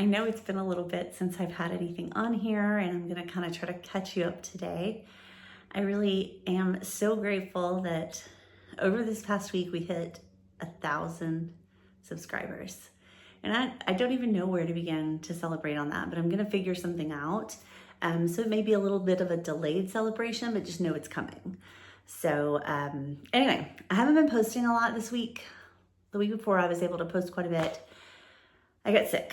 I know it's been a little bit since I've had anything on here, and I'm gonna kind of try to catch you up today. I really am so grateful that over this past week we hit 1,000 subscribers. And I don't even know where to begin to celebrate on that, but I'm gonna figure something out. So it may be a little bit of a delayed celebration, but just know it's coming. So anyway, I haven't been posting a lot this week. The week before I was able to post quite a bit. I got sick.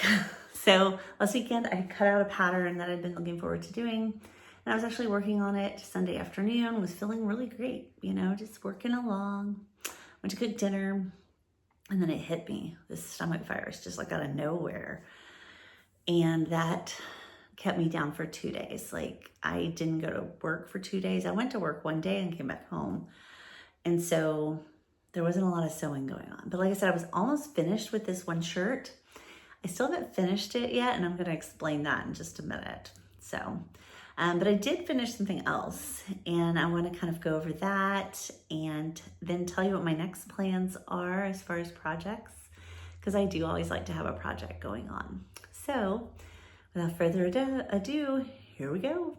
So last weekend I cut out a pattern that I'd been looking forward to doing. And I was actually working on it Sunday afternoon, was feeling really great, you know, just working along. Went to cook dinner, and then it hit me, this stomach virus, just like out of nowhere. And that kept me down for 2 days. Like, I didn't go to work for 2 days. I went to work one day and came back home. And so there wasn't a lot of sewing going on. But like I said, I was almost finished with this one shirt. I still haven't finished it yet, and I'm gonna explain that in just a minute. So, but I did finish something else, and I wanna kind of go over that and then tell you what my next plans are as far as projects, because I do always like to have a project going on. So, without further ado, here we go.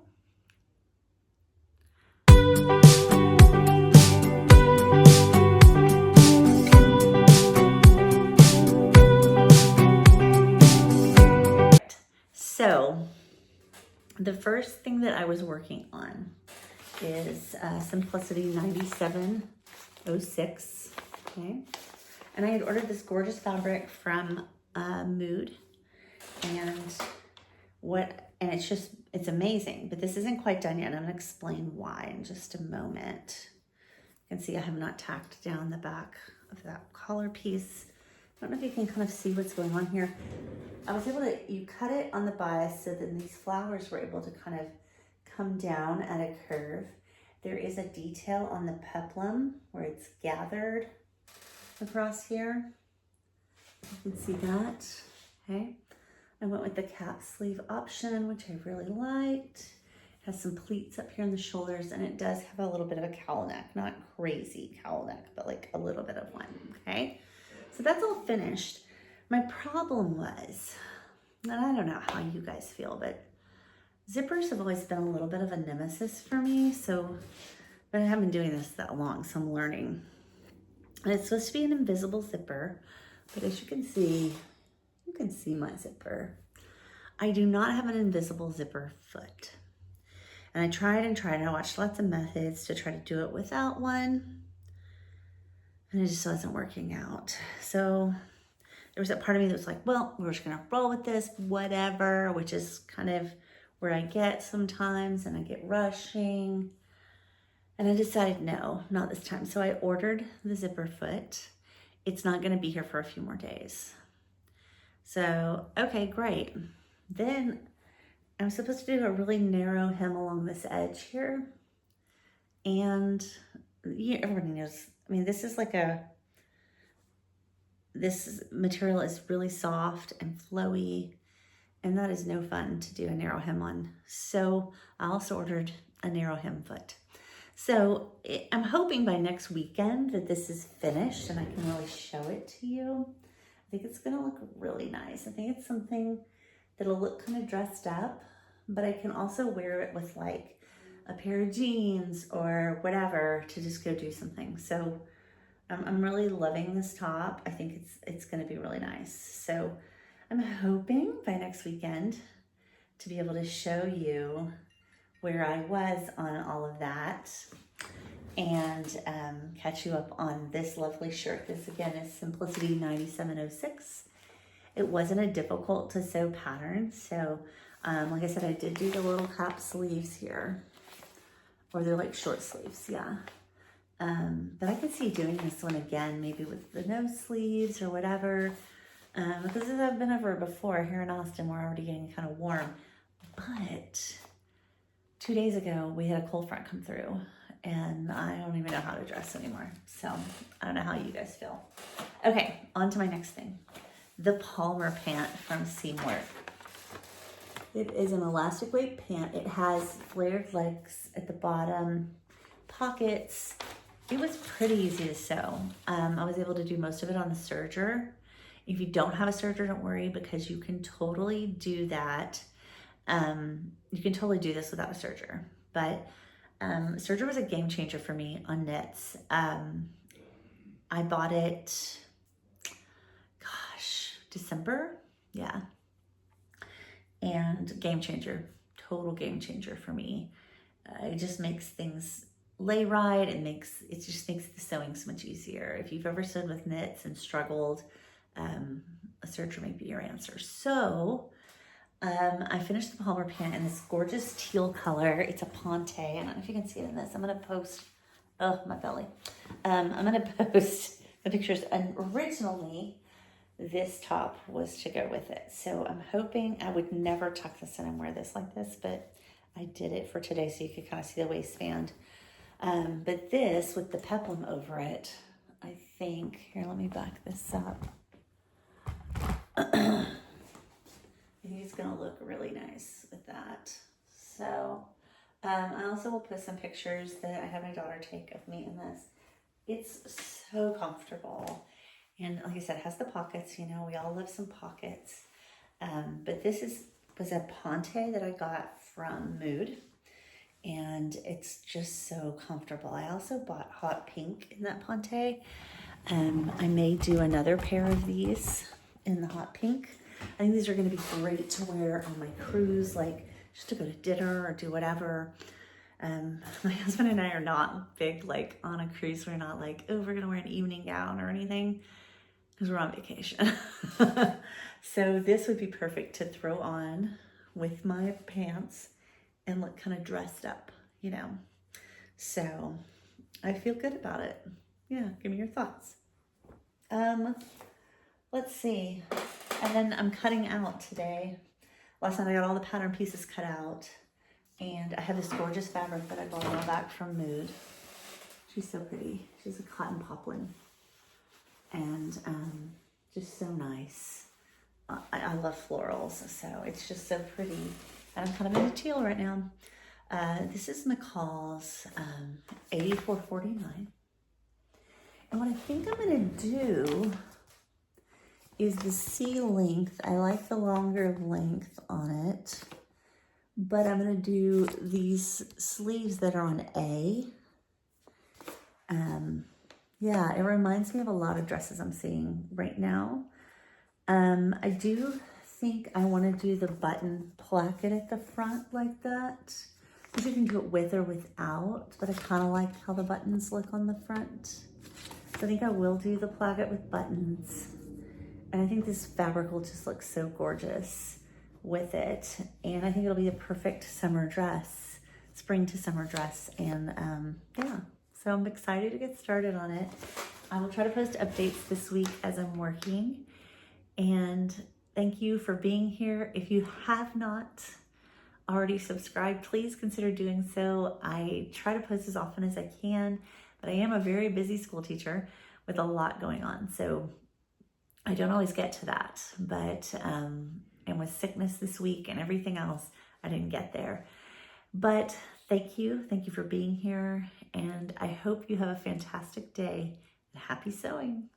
So, the first thing that I was working on is Simplicity 9706, okay? And I had ordered this gorgeous fabric from Mood, and it's amazing, but this isn't quite done yet, and I'm gonna explain why in just a moment. You can see I have not tacked down the back of that collar piece. I don't know if you can kind of see what's going on here. I was able to, you cut it on the bias so then these flowers were able to kind of come down at a curve. There is a detail on the peplum where it's gathered across here. You can see that, okay? I went with the cap sleeve option, which I really liked. It has some pleats up here on the shoulders, and it does have a little bit of a cowl neck, not crazy cowl neck, but like a little bit of one, okay? So that's all finished. My problem was, and I don't know how you guys feel, but zippers have always been a little bit of a nemesis for me. So, but I haven't been doing this that long, so I'm learning. And it's supposed to be an invisible zipper, but as you can see my zipper. I do not have an invisible zipper foot. And I tried and tried, and I watched lots of methods to try to do it without one. And it just wasn't working out. So there was that part of me that was like, well, we're just gonna roll with this, whatever, which is kind of where I get sometimes, and I get rushing. And I decided, no, not this time. So I ordered the zipper foot. It's not gonna be here for a few more days. So, okay, great. Then I'm supposed to do a really narrow hem along this edge here. And everybody knows, I mean, this material is really soft and flowy, and that is no fun to do a narrow hem on. So I also ordered a narrow hem foot. So I'm hoping by next weekend that this is finished and I can really show it to you. I think it's gonna look really nice. I think it's something that'll look kind of dressed up, but I can also wear it with like a pair of jeans or whatever to just go do something. So I'm really loving this top. I think it's gonna be really nice. So I'm hoping by next weekend to be able to show you where I was on all of that and catch you up on this lovely shirt. This again is Simplicity 9706. It wasn't a difficult to sew pattern. So like I said, I did do the little cap sleeves here, or they're like short sleeves, yeah. But I could see doing this one again, maybe with the no sleeves or whatever. Because as I've been over before here in Austin, we're already getting kind of warm. But 2 days ago, we had a cold front come through, and I don't even know how to dress anymore. So I don't know how you guys feel. Okay, on to my next thing. The Palmer pant from Seamwork. It is an elastic weight pant. It has flared legs at the bottom, pockets. It was pretty easy to sew. I was able to do most of it on the serger. If you don't have a serger, don't worry, because you can totally do that. You can totally do this without a serger, but serger was a game changer for me on knits. I bought it, gosh, December, yeah, and game changer, total game changer for me. It just makes things lay right. It just makes the sewing so much easier. If you've ever sewn with knits and struggled, a serger may be your answer. So I finished the polymer pant in this gorgeous teal color. It's a Ponte. I don't know if you can see it in this. I'm gonna post, oh, my belly. I'm gonna post the pictures. And originally, this top was to go with it. So I'm hoping, I would never tuck this in and wear this like this, but I did it for today so you could kind of see the waistband. But this with the peplum over it, I think, here, let me back this up. I think it's gonna look really nice with that. So I also will put some pictures that I had my daughter take of me in this. It's so comfortable. And like I said, it has the pockets, you know, we all love some pockets. But this was a Ponte that I got from Mood. And it's just so comfortable. I also bought hot pink in that Ponte. I may do another pair of these in the hot pink. I think these are gonna be great to wear on my cruise, like just to go to dinner or do whatever. My husband and I are not big, like on a cruise, we're not like, oh, we're gonna wear an evening gown or anything, because we're on vacation. So this would be perfect to throw on with my pants and look kind of dressed up, you know? So I feel good about it. Yeah, give me your thoughts. Let's see. And then I'm cutting out today. Last night I got all the pattern pieces cut out, and I have this gorgeous fabric that I bought all back from Mood. She's so pretty. She's a cotton poplin, and just so nice. I love florals, so it's just so pretty. And I'm kind of into teal right now. This is McCall's $84.49. And what I think I'm gonna do is the C length. I like the longer length on it, but I'm gonna do these sleeves that are on A. Yeah, it reminds me of a lot of dresses I'm seeing right now. I do think I want to do the button placket at the front like that. You can do it with or without, but I kind of like how the buttons look on the front. So I think I will do the placket with buttons. And I think this fabric will just look so gorgeous with it. And I think it'll be a perfect summer dress, spring to summer dress. And yeah, so I'm excited to get started on it. I will try to post updates this week as I'm working. And thank you for being here. If you have not already subscribed, please consider doing so. I try to post as often as I can, but I am a very busy school teacher with a lot going on. So I don't always get to that, but, and with sickness this week and everything else, I didn't get there. But thank you for being here, and I hope you have a fantastic day and happy sewing.